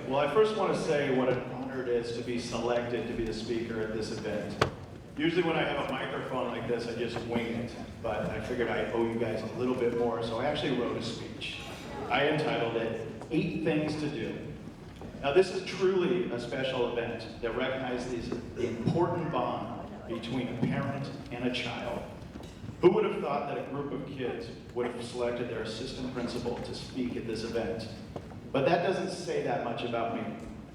Well, I first want to say what an honor it is to be selected to be the speaker at this event. Usually when I have a microphone like this, I just wing it, but I figured I owe you guys a little bit more, so I actually wrote a speech. I entitled it, 8 Things to Do. Now this is truly a special event that recognizes the important bond between a parent and a child. Who would have thought that a group of kids would have selected their assistant principal to speak at this event? But that doesn't say that much about me.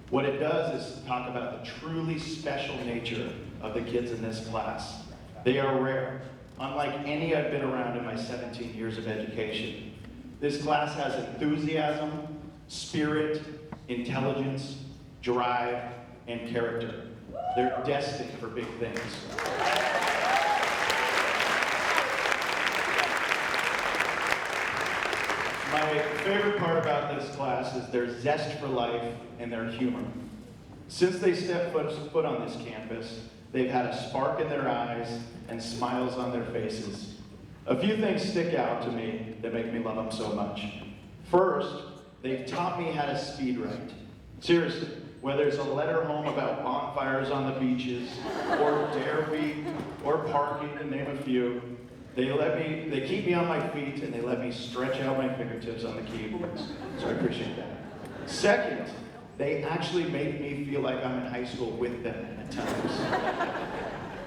What it does is talk about the truly special nature of the kids in this class. They are rare, unlike any I've been around in my 17 years of education. This class has enthusiasm, spirit, intelligence, drive, and character. They're destined for big things. My favorite part about this class is their zest for life and their humor. Since they stepped foot on this campus, they've had a spark in their eyes and smiles on their faces. A few things stick out to me that make me love them so much. First, they've taught me how to speed write. Seriously, whether it's a letter home about bonfires on the beaches, or Dare Week, or parking, to name a few, they keep me on my feet and they let me stretch out my fingertips on the keyboards. So I appreciate that. Second, they actually make me feel like I'm in high school with them at times.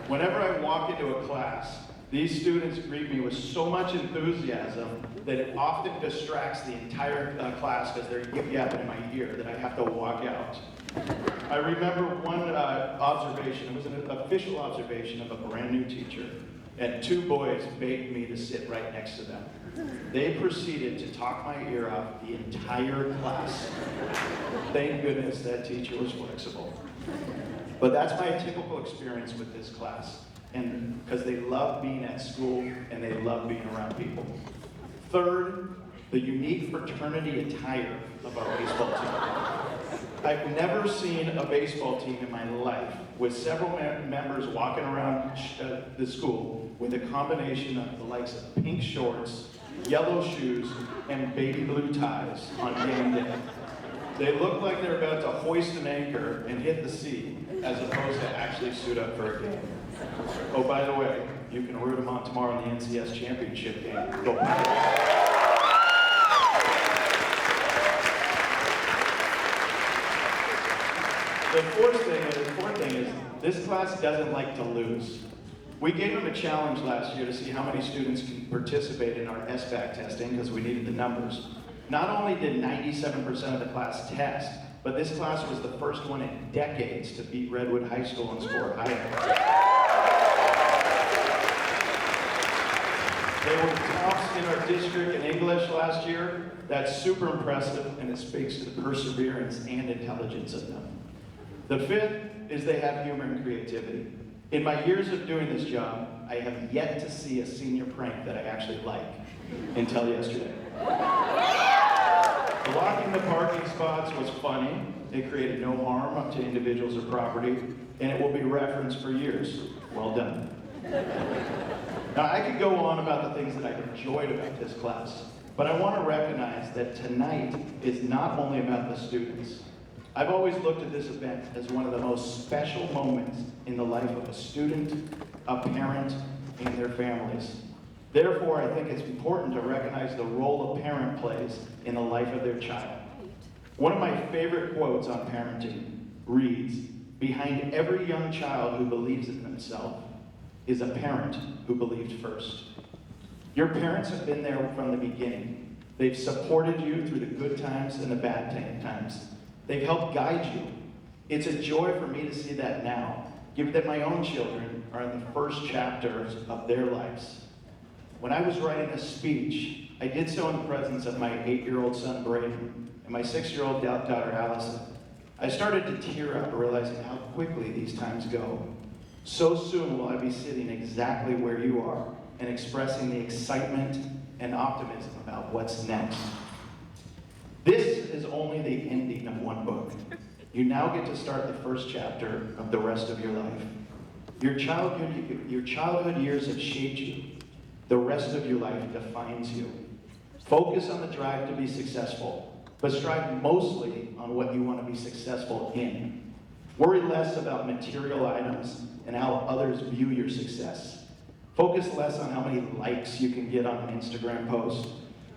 Whenever I walk into a class, these students greet me with so much enthusiasm that it often distracts the entire class because they're yip-yapping in my ear that I have to walk out. I remember one observation, it was an official observation of a brand new teacher, and 2 boys begged me to sit right next to them. They proceeded to talk my ear off the entire class. Thank goodness that teacher was flexible. But that's my typical experience with this class, and because they love being at school and they love being around people. Third, the unique fraternity attire of our baseball team. I've never seen a baseball team in my life with several members walking around the school with a combination of the likes of pink shorts, yellow shoes, and baby blue ties on game day. They look like they're about to hoist an anchor and hit the sea, as opposed to actually suit up for a game. Oh, by the way, you can root them on tomorrow in the NCS championship game. Go Pirates. The fourth thing is, this class doesn't like to lose. We gave them a challenge last year to see how many students can participate in our SBAC testing because we needed the numbers. Not only did 97% of the class test, but this class was the first one in decades to beat Redwood High School and score higher. They were tops in our district in English last year. That's super impressive, and it speaks to the perseverance and intelligence of them. The fifth is they have humor and creativity. In my years of doing this job, I have yet to see a senior prank that I actually like, until yesterday. Blocking the parking spots was funny. It created no harm to individuals or property, and it will be referenced for years. Well done. Now, I could go on about the things that I enjoyed about this class, but I want to recognize that tonight is not only about the students. I've always looked at this event as one of the most special moments in the life of a student, a parent, and their families. Therefore, I think it's important to recognize the role a parent plays in the life of their child. One of my favorite quotes on parenting reads, "Behind every young child who believes in themselves is a parent who believed first." Your parents have been there from the beginning. They've supported you through the good times and the bad times. They've helped guide you. It's a joy for me to see that now, given that my own children are in the first chapters of their lives. When I was writing a speech, I did so in the presence of my 8-year-old son, Braden, and my 6-year-old daughter, Allison. I started to tear up, realizing how quickly these times go. So soon will I be sitting exactly where you are and expressing the excitement and optimism about what's next. This is only the ending of one book. You now get to start the first chapter of the rest of your life. Your childhood years have shaped you. The rest of your life defines you. Focus on the drive to be successful. but strive mostly on what you want to be successful in. Worry less about material items and how others view your success. Focus less on how many likes you can get on an Instagram post,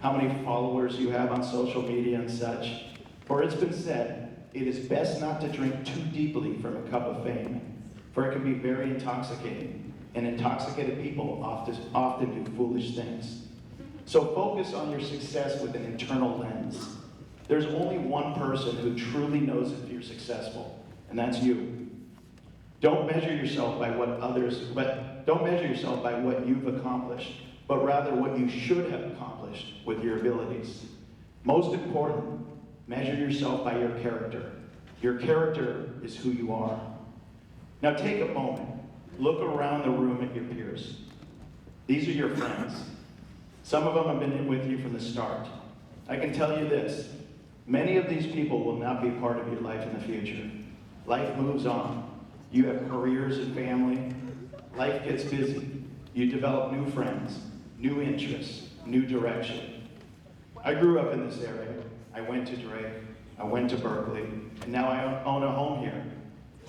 how many followers you have on social media and such. For it's been said, it is best not to drink too deeply from a cup of fame, for it can be very intoxicating, and intoxicated people often do foolish things. So focus on your success with an internal lens. There's only one person who truly knows if you're successful, and that's you. Don't measure yourself by what you've accomplished, but rather what you should have accomplished with your abilities. Most important, measure yourself by your character. Your character is who you are. Now take a moment. Look around the room at your peers. These are your friends. Some of them have been with you from the start. I can tell you this, many of these people will not be part of your life in the future. Life moves on. You have careers and family. Life gets busy. You develop new friends, new interests, new direction. I grew up in this area. I went to Drake, I went to Berkeley, and now I own a home here.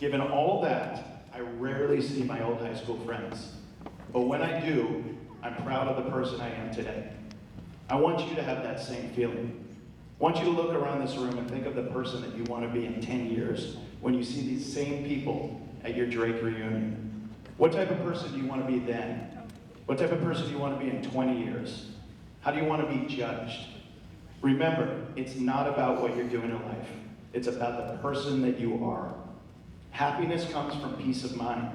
Given all that, I rarely see my old high school friends. But when I do, I'm proud of the person I am today. I want you to have that same feeling. I want you to look around this room and think of the person that you want to be in 10 years when you see these same people at your Drake reunion. What type of person do you want to be then? What type of person do you want to be in 20 years? How do you want to be judged? Remember, it's not about what you're doing in life. It's about the person that you are. Happiness comes from peace of mind.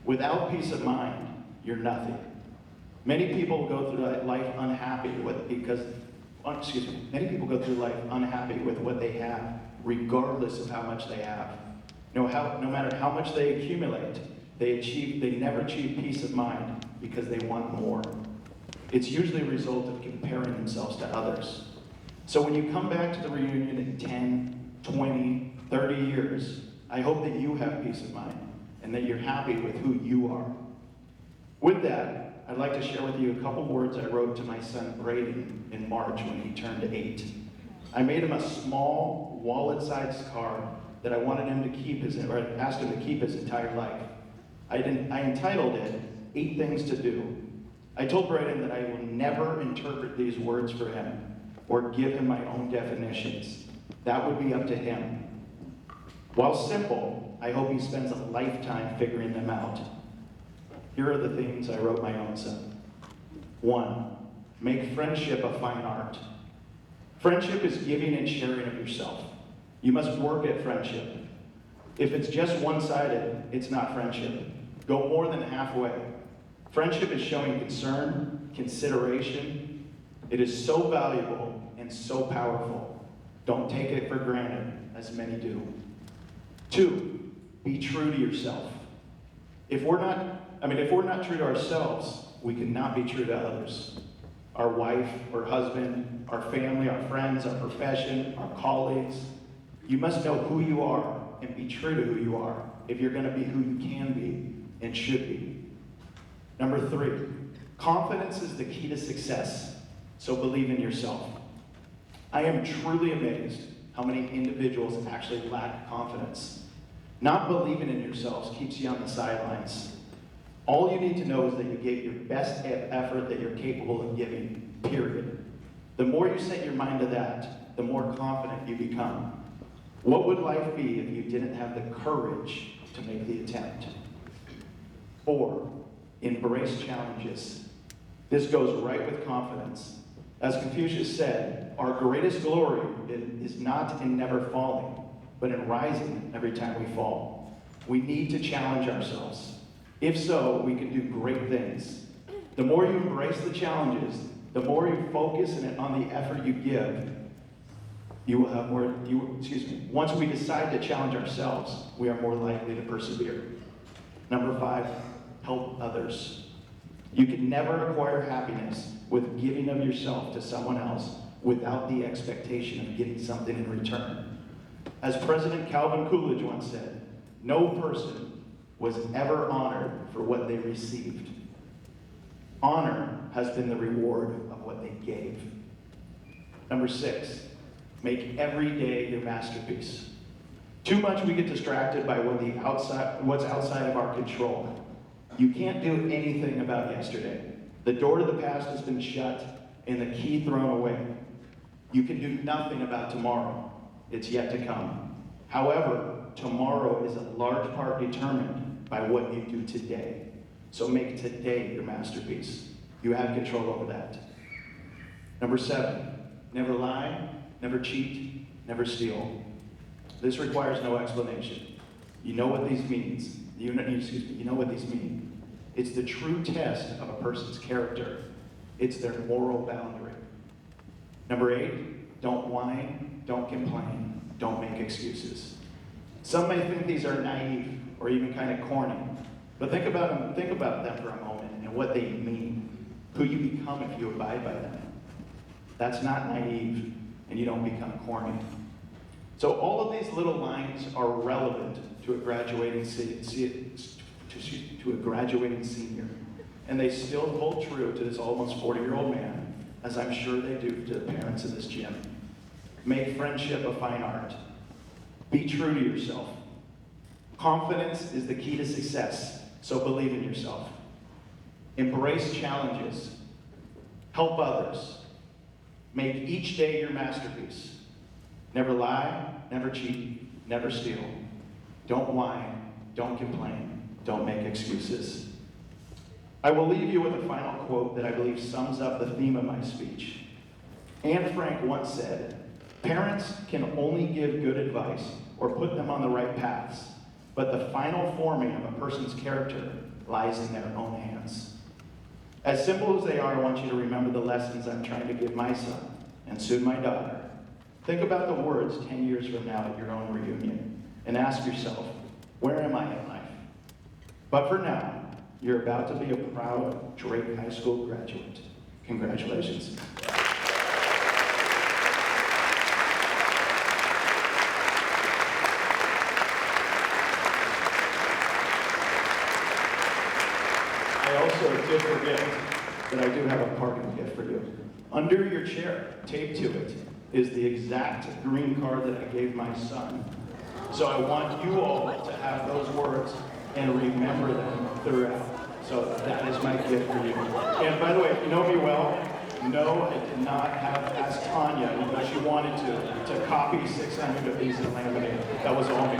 Without peace of mind, you're nothing. Many people go through life unhappy with many people go through life unhappy with what they have, regardless of how much they have. No matter how much they accumulate, they never achieve peace of mind because they want more. It's usually a result of comparing themselves to others. So when you come back to the reunion in 10, 20, 30 years, I hope that you have peace of mind and that you're happy with who you are. With that, I'd like to share with you a couple words I wrote to my son Braden in March when he turned 8. I made him a small wallet-sized card that I wanted him to keep asked him to keep his entire life. I entitled it, 8 Things to Do. I told Braden that I will never interpret these words for him or give him my own definitions. That would be up to him. While simple, I hope he spends a lifetime figuring them out. Here are the things I wrote my own son. 1, make friendship a fine art. Friendship is giving and sharing of yourself. You must work at friendship. If it's just one-sided, it's not friendship. Go more than halfway. Friendship is showing concern, consideration. It is so valuable and so powerful. Don't take it for granted, as many do. 2, be true to yourself. If we're not true to ourselves, we cannot be true to others. Our wife or husband, our family, our friends, our profession, our colleagues. You must know who you are and be true to who you are if you're going to be who you can be and should be. Number 3, confidence is the key to success, so believe in yourself. I am truly amazed how many individuals actually lack confidence. Not believing in yourselves keeps you on the sidelines. All you need to know is that you gave your best effort that you're capable of giving, period. The more you set your mind to that, the more confident you become. What would life be if you didn't have the courage to make the attempt? 4, embrace challenges. This goes right with confidence. As Confucius said, our greatest glory is not in never falling, but in rising every time we fall. We need to challenge ourselves. If so, we can do great things. The more you embrace the challenges, the more you focus on the effort you give, you will have more, once we decide to challenge ourselves, we are more likely to persevere. Number 5, help others. You can never acquire happiness with giving of yourself to someone else without the expectation of getting something in return. As President Calvin Coolidge once said, no person was ever honored for what they received. Honor has been the reward of what they gave. Number 6, Make every day your masterpiece. Too much we get distracted by what's outside of our control. You can't do anything about yesterday. The door to the past has been shut and the key thrown away. You can do nothing about tomorrow. It's yet to come. However, tomorrow is a large part determined by what you do today. So make today your masterpiece. You have control over that. Number 7, never lie, never cheat, never steal. This requires no explanation. You know what these means. You know what these mean. It's the true test of a person's character. It's their moral boundary. Number 8, don't whine, don't complain, don't make excuses. Some may think these are naive or even kind of corny, but think about them for a moment and what they mean, who you become if you abide by them. That's not naive, and you don't become corny. So all of these little lines are relevant to a graduating senior, and they still hold true to this almost 40-year-old man, as I'm sure they do to the parents in this gym. Make friendship a fine art. Be true to yourself. Confidence is the key to success, so believe in yourself. Embrace challenges. Help others. Make each day your masterpiece. Never lie, never cheat, never steal. Don't whine, don't complain, don't make excuses. I will leave you with a final quote that I believe sums up the theme of my speech. Anne Frank once said, "Parents can only give good advice or put them on the right paths, but the final forming of a person's character lies in their own hands." As simple as they are, I want you to remember the lessons I'm trying to give my son, and soon my daughter. Think about the words 10 years from now at your own reunion, and ask yourself, where am I in life? But for now, you're about to be a proud Drake High School graduate. Congratulations. I also did forget that I do have a parting gift for you. Under your chair, taped to it, is the exact green card that I gave my son. So I want you all to have those words and remember them throughout. So that is my gift for you. And by the way, if you know me well, no, I did not have asked Tanya, even though she wanted to copy 600 of these and laminate. That was all me.